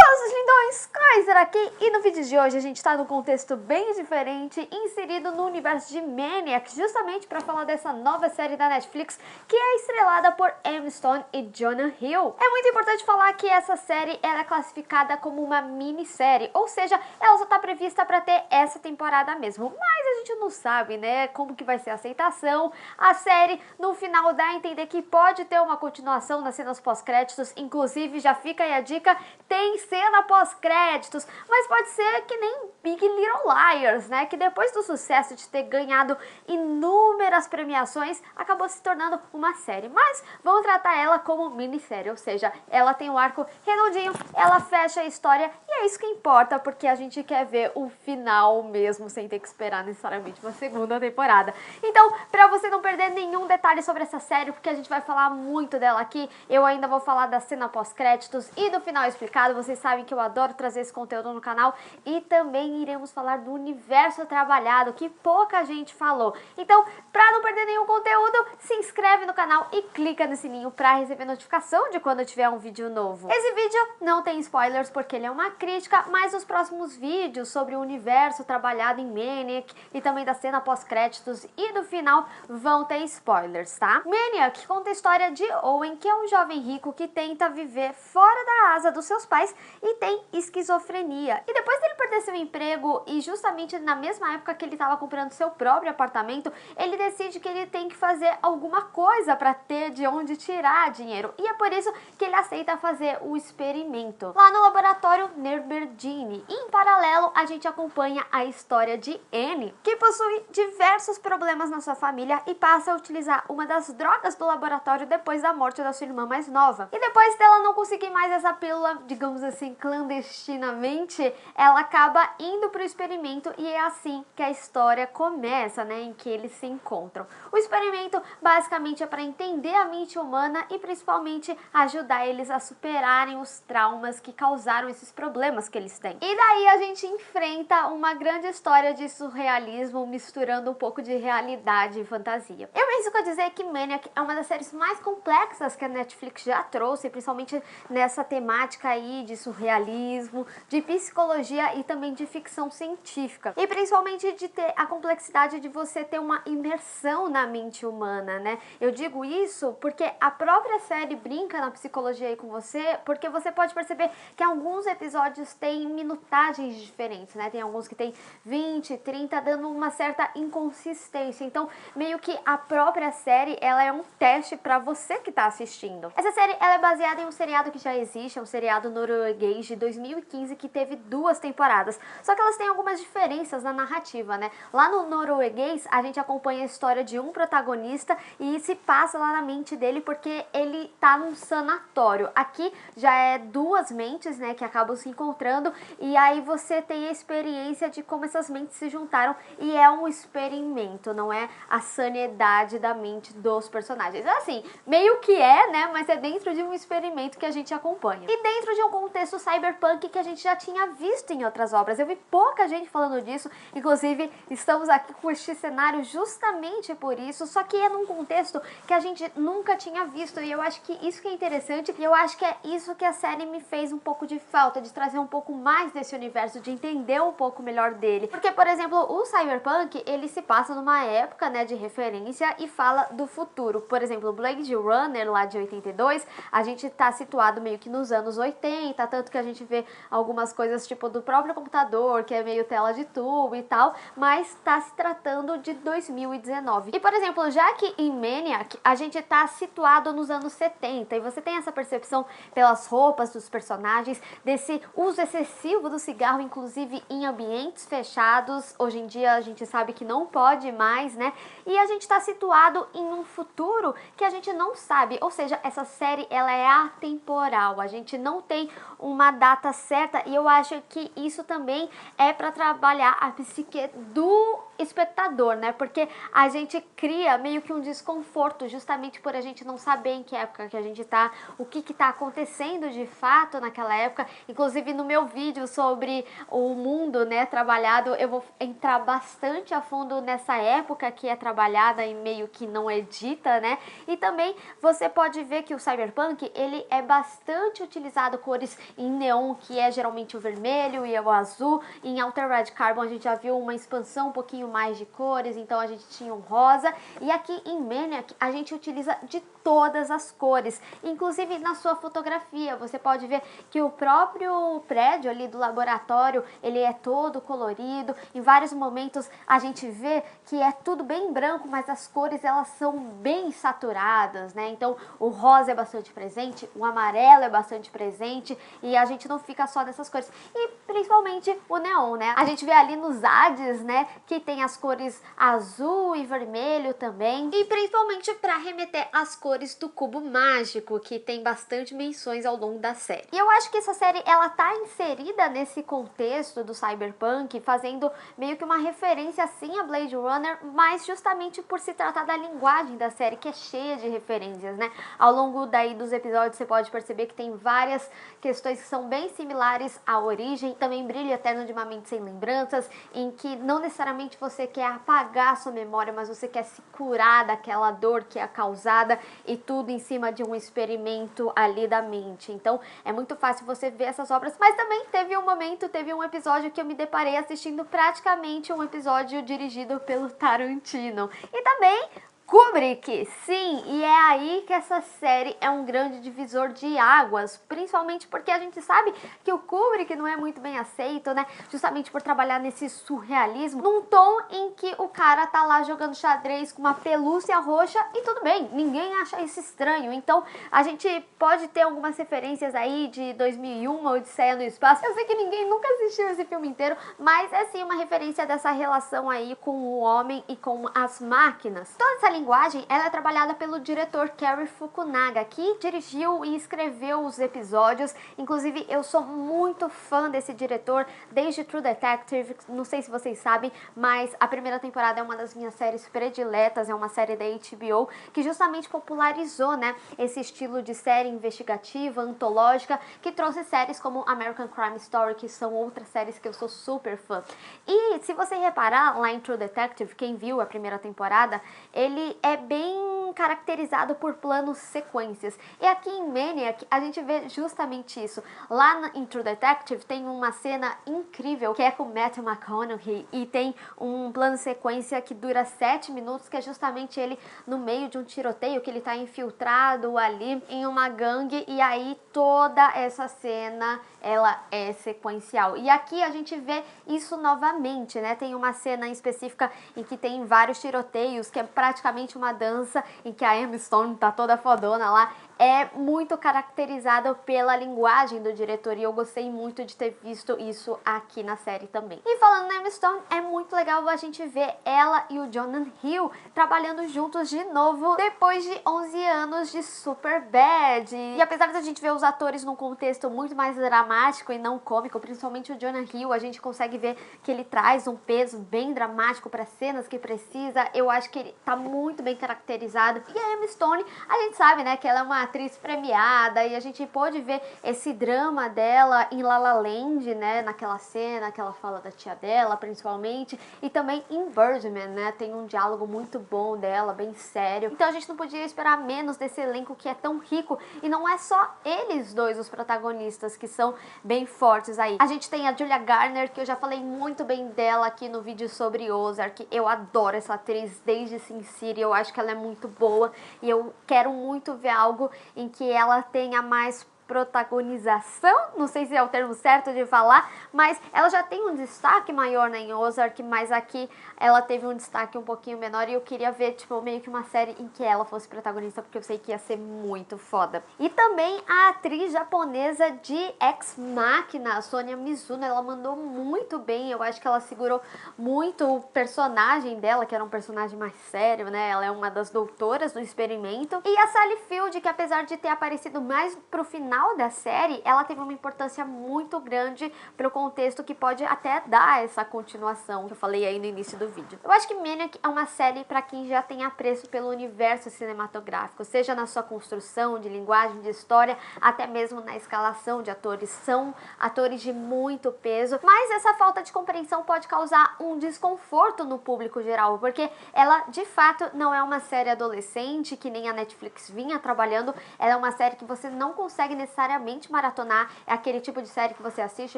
Olá, seus lindões! Kaiser aqui, e no vídeo de hoje a gente está num contexto bem diferente, inserido no universo de Maniac, justamente para falar dessa nova série da Netflix que é estrelada por Emma Stone e Jonah Hill. É muito importante falar que essa série ela é classificada como uma minissérie, ou seja, ela só está prevista para ter essa temporada mesmo, mas a gente não sabe, né, como que vai ser a aceitação. A série no final dá a entender que pode ter uma continuação nas cenas pós-créditos, inclusive já fica aí a dica, tem cena pós-créditos, mas pode ser que nem Big Little Liars, né, que depois do sucesso de ter ganhado inúmeras premiações, acabou se tornando uma série, mas vamos tratar ela como minissérie, ou seja, ela tem um arco redondinho, ela fecha a história e é isso que importa, porque a gente quer ver o final mesmo, sem ter que esperar necessariamente uma segunda temporada. Então, pra você não perder nenhum detalhe sobre essa série, porque a gente vai falar muito dela aqui, eu ainda vou falar da cena pós-créditos e do final explicado. Vocês sabem que eu adoro trazer esse conteúdo no canal, e também iremos falar do universo trabalhado, que pouca gente falou. Então, pra não perder nenhum conteúdo, se inscreve no canal e clica no sininho pra receber notificação de quando tiver um vídeo novo. Esse vídeo não tem spoilers porque ele é uma crítica, mas os próximos vídeos sobre o universo trabalhado em Maniac e também da cena pós-créditos e do final vão ter spoilers, tá? Maniac conta a história de Owen, que é um jovem rico que tenta viver fora da asa dos seus pais e tem esquizofrenia. E depois dele perder seu emprego e justamente na mesma época que ele estava comprando seu próprio apartamento, ele decide que ele tem que fazer alguma coisa para ter de onde tirar dinheiro. E é por isso que ele aceita fazer o experimento lá no laboratório Nerberdini. E em paralelo, a gente acompanha a história de Annie, que possui diversos problemas na sua família e passa a utilizar uma das drogas do laboratório depois da morte da sua irmã mais nova. E depois dela não conseguir mais essa pílula, digamos assim, clandestinamente, ela acaba indo para o experimento e é assim que a história começa, né, em que eles se encontram. O experimento basicamente é para entender a mente humana e principalmente ajudar eles a superarem os traumas que causaram esses problemas que eles têm. E daí a gente enfrenta uma grande história de surrealismo misturando um pouco de realidade e fantasia. Eu me arrisco a dizer que Maniac é uma das séries mais complexas que a Netflix já trouxe, principalmente nessa temática aí de surrealismo, de psicologia e também de ficção científica. E principalmente de ter a complexidade de você ter uma imersão na mente humana, né? Eu digo isso porque a própria série brinca na psicologia aí com você, porque você pode perceber que alguns episódios têm minutagens diferentes, né? Tem alguns que tem 20, 30, dando uma certa inconsistência. Então, meio que a própria série, ela é um teste pra você que tá assistindo. Essa série, ela é baseada em um seriado que já existe, é um seriado norueguês de 2015 que teve 2 temporadas. Só que elas têm algumas diferenças na narrativa, né? Lá no norueguês, a gente acompanha a história de um protagonista e se passa lá na mente dele porque ele tá num sanatório. Aqui já é 2 mentes, né, que acabam se encontrando e aí você tem a experiência de como essas mentes se juntaram e é um experimento, não é a sanidade da mente dos personagens. Assim, meio que é, né, mas é dentro de um experimento que a gente acompanha. E dentro de um contexto cyberpunk que a gente já tinha visto em outras obras. Eu vi pouca gente falando disso, inclusive estamos aqui com este cenário justamente por isso, só que é num contexto que a gente nunca tinha visto e eu acho que isso que é interessante e eu acho que é isso que a série me fez um pouco de falta, de trazer um pouco mais desse universo, de entender um pouco melhor dele. Porque, por exemplo, o cyberpunk, ele se passa numa época, né, de referência e fala do futuro. Por exemplo, Blade Runner, lá de 82, a gente tá situado meio que nos anos 80, tanto que a gente vê algumas coisas tipo do próprio computador, que é meio tela de tubo e tal, mas tá se tratando de 2019. E, por exemplo, já que em Maniac, a gente tá situado nos anos 70, e você tem essa percepção pelas roupas dos personagens, desse uso excessivo do cigarro, inclusive em ambientes fechados. Hoje em dia a gente sabe que não pode mais, né? E a gente tá situado em um futuro que a gente não sabe, ou seja, essa série ela é atemporal, a gente não tem uma data certa e eu acho que isso também é para trabalhar a psique do espectador, né? Porque a gente cria meio que um desconforto justamente por a gente não saber em que época que a gente tá, o que tá acontecendo de fato naquela época. Inclusive no meu vídeo sobre o mundo, né, trabalhado, eu vou entrar bastante a fundo nessa época que é trabalhada e meio que não é dita, né? E também você pode ver que o cyberpunk, ele é bastante utilizado cores em neon, que é geralmente o vermelho e o azul. Em Altered Carbon a gente já viu uma expansão um pouquinho mais de cores, então a gente tinha um rosa. E aqui em Maniac a gente utiliza de todas as cores, inclusive na sua fotografia. Você pode ver que o próprio prédio ali do laboratório, ele é todo colorido. Em vários momentos a gente vê que é tudo bem branco, mas as cores elas são bem saturadas, né? Então o rosa é bastante presente, o amarelo é bastante presente e a gente não fica só nessas cores. E principalmente o neon, né? A gente vê ali nos Hades, né, que tem as cores azul e vermelho também. E principalmente para remeter às cores do cubo mágico, que tem bastante menções ao longo da série. E eu acho que essa série, ela tá inserida nesse contexto do cyberpunk, fazendo meio que uma referência sim a Blade Runner, mas justamente por se tratar da linguagem da série, que é cheia de referências, né? Ao longo daí dos episódios você pode perceber que tem várias questões que são bem similares à origem. Também Brilho Eterno de uma Mente Sem Lembranças, em que não necessariamente você quer apagar a sua memória, mas você quer se curar daquela dor que é causada, e tudo em cima de um experimento ali da mente. Então é muito fácil você ver essas obras, mas também teve um episódio que eu me deparei assistindo praticamente um episódio dirigido pelo Tarantino. E também Kubrick, sim, e é aí que essa série é um grande divisor de águas, principalmente porque a gente sabe que o Kubrick não é muito bem aceito, né, justamente por trabalhar nesse surrealismo, num tom em que o cara tá lá jogando xadrez com uma pelúcia roxa e tudo bem, ninguém acha isso estranho. Então a gente pode ter algumas referências aí de 2001, Odisseia no Espaço. Eu sei que ninguém nunca assistiu esse filme inteiro, mas é sim uma referência dessa relação aí com o homem e com as máquinas. Toda essa linguagem, ela é trabalhada pelo diretor Cary Fukunaga, que dirigiu e escreveu os episódios. Inclusive, eu sou muito fã desse diretor desde True Detective. Não sei se vocês sabem, mas a primeira temporada é uma das minhas séries prediletas, é uma série da HBO que justamente popularizou, né, esse estilo de série investigativa, antológica, que trouxe séries como American Crime Story, que são outras séries que eu sou super fã. E se você reparar lá em True Detective, quem viu a primeira temporada, ele é bem caracterizado por planos sequências. E aqui em Maniac a gente vê justamente isso. Lá em True Detective tem uma cena incrível que é com Matthew McConaughey e tem um plano sequência que dura 7 minutos, que é justamente ele no meio de um tiroteio, que ele tá infiltrado ali em uma gangue, e aí toda essa cena ela é sequencial. E aqui a gente vê isso novamente, né? Tem uma cena específica em que tem vários tiroteios, que é praticamente uma dança, em que a Emma Stone tá toda fodona lá. É muito caracterizada pela linguagem do diretor e eu gostei muito de ter visto isso aqui na série também. E falando na Emma Stone, é muito legal a gente ver ela e o Jonah Hill trabalhando juntos de novo depois de 11 anos de Superbad. E apesar de a gente ver os atores num contexto muito mais dramático e não cômico, principalmente o Jonah Hill, a gente consegue ver que ele traz um peso bem dramático para cenas que precisa. Eu acho que ele tá muito bem caracterizado. E a Emma Stone, a gente sabe, né, que ela é uma atriz premiada e a gente pôde ver esse drama dela em La La Land, né, naquela cena que ela fala da tia dela, principalmente, e também em Birdman, né, tem um diálogo muito bom dela, bem sério. Então a gente não podia esperar menos desse elenco que é tão rico, e não é só eles dois os protagonistas que são bem fortes aí. A gente tem a Julia Garner, que eu já falei muito bem dela aqui no vídeo sobre Ozark. Eu adoro essa atriz desde Sin City, eu acho que ela é muito boa e eu quero muito ver algo em que ela tenha mais protagonização, não sei se é o termo certo de falar, mas ela já tem um destaque maior em Ozark, mas aqui ela teve um destaque um pouquinho menor e eu queria ver, tipo, meio que uma série em que ela fosse protagonista, porque eu sei que ia ser muito foda. E também a atriz japonesa de Ex Machina, a Sonia Mizuno, ela mandou muito bem, eu acho que ela segurou muito o personagem dela, que era um personagem mais sério, né, ela é uma das doutoras do experimento, e a Sally Field, que apesar de ter aparecido mais pro final final da série, ela teve uma importância muito grande pelo contexto que pode até dar essa continuação que eu falei aí no início do vídeo. Eu acho que Maniac é uma série para quem já tem apreço pelo universo cinematográfico, seja na sua construção de linguagem, de história, até mesmo na escalação de atores. São atores de muito peso, mas essa falta de compreensão pode causar um desconforto no público geral, porque ela de fato não é uma série adolescente que nem a Netflix vinha trabalhando. Ela é uma série que você não consegue necessariamente maratonar, é aquele tipo de série que você assiste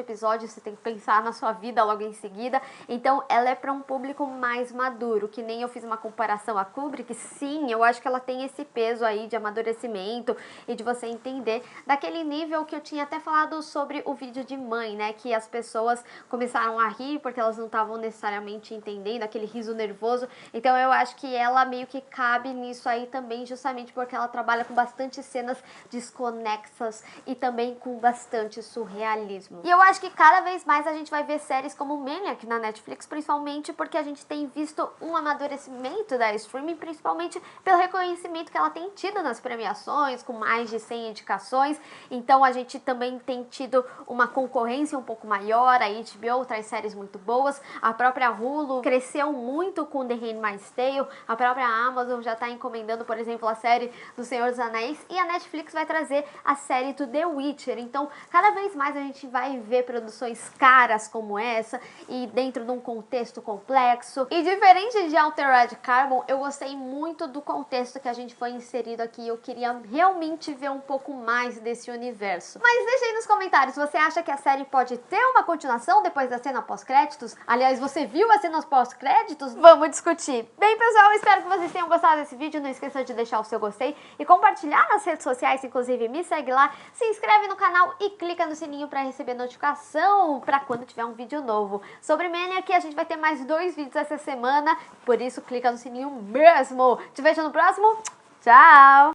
episódios, você tem que pensar na sua vida logo em seguida. Então ela é para um público mais maduro, que nem eu fiz uma comparação a Kubrick. Sim, eu acho que ela tem esse peso aí de amadurecimento e de você entender daquele nível que eu tinha até falado sobre o vídeo de Mãe, né, que as pessoas começaram a rir porque elas não estavam necessariamente entendendo, aquele riso nervoso. Então eu acho que ela meio que cabe nisso aí também, justamente porque ela trabalha com bastante cenas desconexas e também com bastante surrealismo. E eu acho que cada vez mais a gente vai ver séries como Maniac na Netflix, principalmente porque a gente tem visto um amadurecimento da streaming, principalmente pelo reconhecimento que ela tem tido nas premiações, com mais de 100 indicações. Então a gente também tem tido uma concorrência um pouco maior, a HBO traz séries muito boas, a própria Hulu cresceu muito com The Handmaid's Tale, a própria Amazon já está encomendando, por exemplo, a série do Senhor dos Anéis, e a Netflix vai trazer a série do The Witcher. Então cada vez mais a gente vai ver produções caras como essa e dentro de um contexto complexo. E diferente de Altered Carbon, eu gostei muito do contexto que a gente foi inserido aqui. Eu queria realmente ver um pouco mais desse universo. Mas deixa aí nos comentários, você acha que a série pode ter uma continuação depois da cena pós-créditos? Aliás, você viu as cenas pós-créditos? Vamos discutir. Bem, pessoal, espero que vocês tenham gostado desse vídeo. Não esqueça de deixar o seu gostei e compartilhar nas redes sociais, inclusive me segue lá, se inscreve no canal e clica no sininho para receber notificação para quando tiver um vídeo novo. Sobre Maniac, a gente vai ter mais 2 vídeos essa semana, por isso clica no sininho mesmo. Te vejo no próximo. Tchau!